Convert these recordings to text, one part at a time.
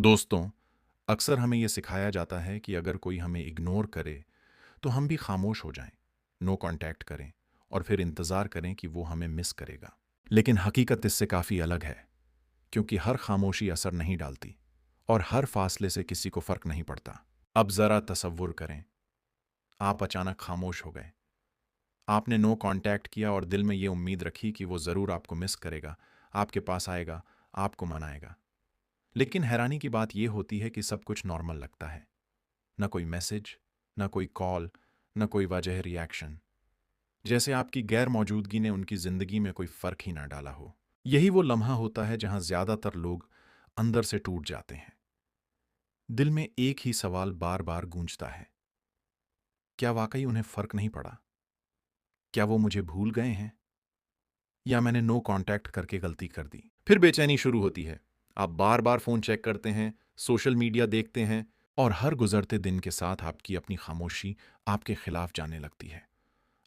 दोस्तों, अक्सर हमें यह सिखाया जाता है कि अगर कोई हमें इग्नोर करे तो हम भी खामोश हो जाएं, नो कांटेक्ट करें और फिर इंतज़ार करें कि वो हमें मिस करेगा। लेकिन हकीकत इससे काफ़ी अलग है, क्योंकि हर खामोशी असर नहीं डालती और हर फासले से किसी को फ़र्क नहीं पड़ता। अब ज़रा तसव्वुर करें, आप अचानक खामोश हो गए। आपने नो कांटेक्ट किया और दिल में ये उम्मीद रखी कि वो ज़रूर आपको मिस करेगा, आपके पास आएगा, आपको मनाएगा। लेकिन हैरानी की बात यह होती है कि सब कुछ नॉर्मल लगता है। न कोई मैसेज, न कोई कॉल, न कोई वजह रिएक्शन, जैसे आपकी गैर मौजूदगी ने उनकी जिंदगी में कोई फर्क ही ना डाला हो। यही वो लम्हा होता है जहां ज्यादातर लोग अंदर से टूट जाते हैं। दिल में एक ही सवाल बार बार गूंजता है, क्या वाकई उन्हें फर्क नहीं पड़ा? क्या वो मुझे भूल गए हैं, या मैंने नो कांटेक्ट करके गलती कर दी? फिर बेचैनी शुरू होती है। आप बार बार फोन चेक करते हैं, सोशल मीडिया देखते हैं और हर गुजरते दिन के साथ आपकी अपनी खामोशी आपके खिलाफ जाने लगती है।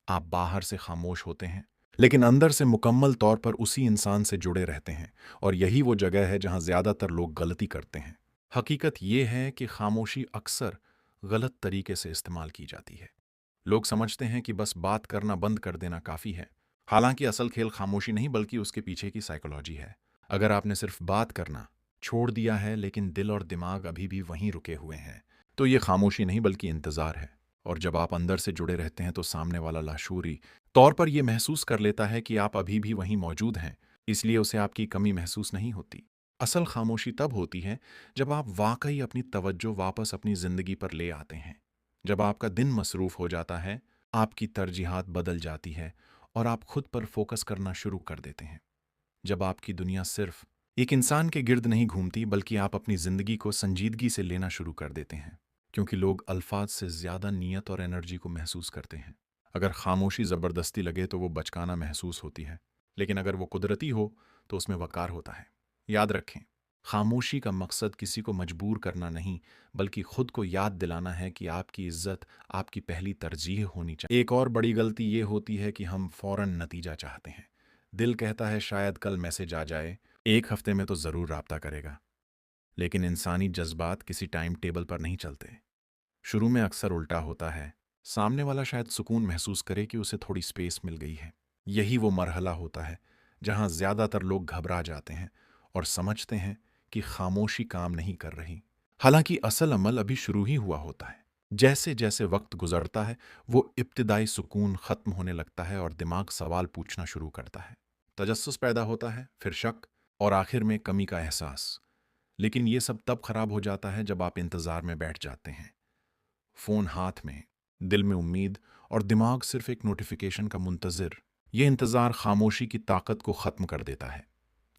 आप बाहर से खामोश होते हैं, लेकिन अंदर से मुकम्मल तौर पर उसी इंसान से जुड़े रहते हैं। और यही वो जगह है जहां ज्यादातर लोग गलती करते हैं। हकीकत यह है कि खामोशी अक्सर गलत तरीके से इस्तेमाल की जाती है। लोग समझते हैं कि बस बात करना बंद कर देना काफी है। हालांकि असल खेल खामोशी नहीं बल्कि उसके पीछे की साइकोलॉजी है। अगर आपने सिर्फ बात करना छोड़ दिया है लेकिन दिल और दिमाग अभी भी वहीं रुके हुए हैं, तो ये खामोशी नहीं बल्कि इंतजार है। और जब आप अंदर से जुड़े रहते हैं तो सामने वाला लाशूरी तौर पर यह महसूस कर लेता है कि आप अभी भी वहीं मौजूद हैं, इसलिए उसे आपकी कमी महसूस नहीं होती। असल खामोशी तब होती है जब आप वाकई अपनी तवज्जो वापस अपनी जिंदगी पर ले आते हैं। जब आपका दिन मसरूफ हो जाता है, आपकी तरजीहात बदल जाती है और आप खुद पर फोकस करना शुरू कर देते हैं। जब आपकी दुनिया सिर्फ एक इंसान के गिर्द नहीं घूमती बल्कि आप अपनी जिंदगी को संजीदगी से लेना शुरू कर देते हैं, क्योंकि लोग अल्फाज से ज्यादा नीयत और एनर्जी को महसूस करते हैं। अगर खामोशी जबरदस्ती लगे तो वो बचकाना महसूस होती है, लेकिन अगर वो कुदरती हो तो उसमें वकार होता है। याद रखें, खामोशी का मकसद किसी को मजबूर करना नहीं बल्कि खुद को याद दिलाना है कि आपकी इज्जत आपकी पहली तरजीह होनी चाहिए। एक और बड़ी गलती ये होती है कि हम फौरन नतीजा चाहते हैं। दिल कहता है शायद कल मैसेज आ जाए, एक हफ्ते में तो जरूर राब्ता करेगा। लेकिन इंसानी जज्बात किसी टाइम टेबल पर नहीं चलते। शुरू में अक्सर उल्टा होता है। सामने वाला शायद सुकून महसूस करे कि उसे थोड़ी स्पेस मिल गई है। यही वो मरहला होता है जहां ज्यादातर लोग घबरा जाते हैं और समझते हैं कि खामोशी काम नहीं कर रही। हालांकि असल अमल अभी शुरू ही हुआ होता है। जैसे जैसे वक्त गुजरता है, वो इब्तिदाई सुकून खत्म होने लगता है और दिमाग सवाल पूछना शुरू करता है। तजस्सुस पैदा होता है, फिर शक और आखिर में कमी का एहसास। लेकिन ये सब तब खराब हो जाता है जब आप इंतजार में बैठ जाते हैं, फोन हाथ में, दिल में उम्मीद और दिमाग सिर्फ एक नोटिफिकेशन का मुंतजिर। यह इंतजार खामोशी की ताकत को खत्म कर देता है।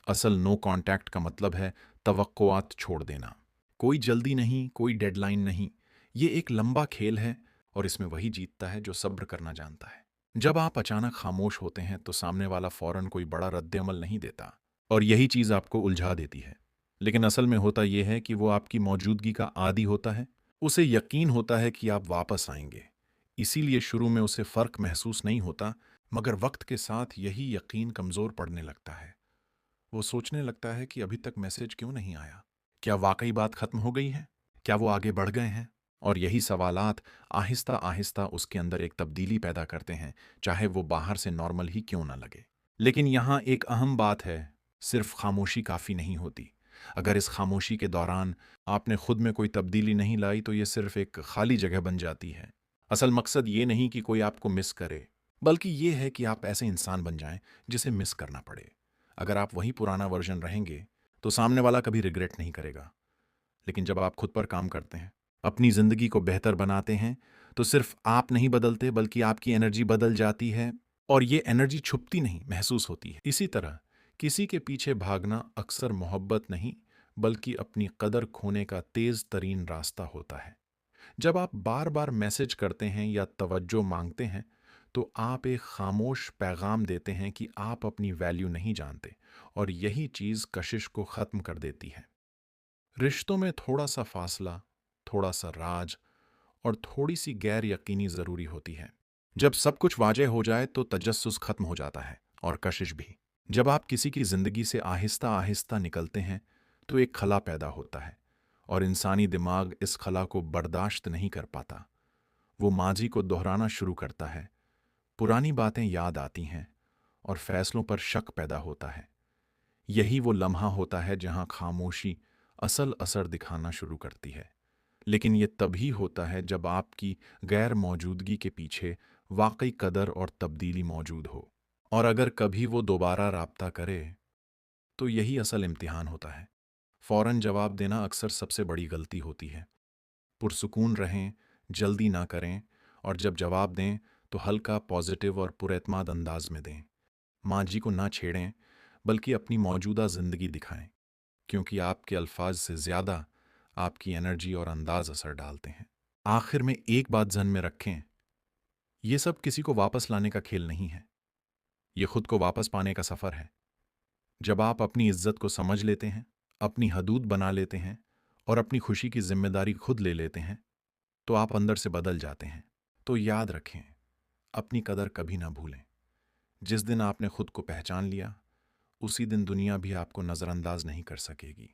असल नो कांटेक्ट का मतलब है तवक्कुआत छोड़ देना। कोई जल्दी नहीं, कोई डेडलाइन नहीं। ये एक लंबा खेल है और इसमें वही जीतता है जो सब्र करना जानता है। जब आप अचानक खामोश होते हैं तो सामने वाला फौरन कोई बड़ा रद्द-ए-अमल नहीं देता और यही चीज आपको उलझा देती है। लेकिन असल में होता यह है कि वो आपकी मौजूदगी का आदी होता है। उसे यकीन होता है कि आप वापस आएंगे, इसीलिए शुरू में उसे फर्क महसूस नहीं होता, मगर वक्त के साथ यही यकीन कमजोर पड़ने लगता है। वो सोचने लगता है कि अभी तक मैसेज क्यों नहीं आया, क्या वाकई बात खत्म हो गई है, क्या वो आगे बढ़ गए हैं? और यही सवालात आहिस्ता आहिस्ता उसके अंदर एक तब्दीली पैदा करते हैं, चाहे वो बाहर से नॉर्मल ही क्यों ना लगे। लेकिन यहाँ एक अहम बात है, सिर्फ खामोशी काफी नहीं होती। अगर इस खामोशी के दौरान आपने खुद में कोई तब्दीली नहीं लाई तो ये सिर्फ एक खाली जगह बन जाती है। असल मकसद ये नहीं कि कोई आपको मिस करे, बल्कि ये है कि आप ऐसे इंसान बन जाएं जिसे मिस करना पड़े। अगर आप वही पुराना वर्जन रहेंगे तो सामने वाला कभी रिग्रेट नहीं करेगा। लेकिन जब आप खुद पर काम करते हैं, अपनी जिंदगी को बेहतर बनाते हैं, तो सिर्फ आप नहीं बदलते बल्कि आपकी एनर्जी बदल जाती है। और ये एनर्जी छुपती नहीं, महसूस होती है। इसी तरह किसी के पीछे भागना अक्सर मोहब्बत नहीं बल्कि अपनी कदर खोने का तेज तरीन रास्ता होता है। जब आप बार बार मैसेज करते हैं या तवज्जो मांगते हैं तो आप एक खामोश पैगाम देते हैं कि आप अपनी वैल्यू नहीं जानते, और यही चीज कशिश को खत्म कर देती है। रिश्तों में थोड़ा सा फासला, थोड़ा सा राज और थोड़ी सी गैर यकीनी जरूरी होती है। जब सब कुछ वाजह हो जाए तो तजस्सुस खत्म हो जाता है और कशिश भी। जब आप किसी की जिंदगी से आहिस्ता आहिस्ता निकलते हैं तो एक खला पैदा होता है, और इंसानी दिमाग इस खला को बर्दाश्त नहीं कर पाता। वो माजी को दोहराना शुरू करता है, पुरानी बातें याद आती हैं और फैसलों पर शक पैदा होता है। यही वो लम्हा होता है जहां खामोशी असल असर दिखाना शुरू करती है। लेकिन ये तभी होता है जब आपकी गैर मौजूदगी के पीछे वाकई कदर और तब्दीली मौजूद हो। और अगर कभी वो दोबारा राब्ता करे तो यही असल इम्तिहान होता है। फौरन जवाब देना अक्सर सबसे बड़ी गलती होती है। पुरसुकून रहें, जल्दी ना करें, और जब जवाब दें तो हल्का, पॉजिटिव और पुरएतमाद अंदाज में दें। माजी को ना छेड़ें, बल्कि अपनी मौजूदा जिंदगी दिखाएं, क्योंकि आपके अल्फाज से ज्यादा आपकी एनर्जी और अंदाज असर डालते हैं। आखिर में एक बात जहन में रखें, ये सब किसी को वापस लाने का खेल नहीं है, ये खुद को वापस पाने का सफर है। जब आप अपनी इज्जत को समझ लेते हैं, अपनी हदूद बना लेते हैं और अपनी खुशी की जिम्मेदारी खुद ले लेते हैं, तो आप अंदर से बदल जाते हैं। तो याद रखें, अपनी कदर कभी ना भूलें। जिस दिन आपने खुद को पहचान लिया, उसी दिन दुनिया भी आपको नजरअंदाज नहीं कर सकेगी।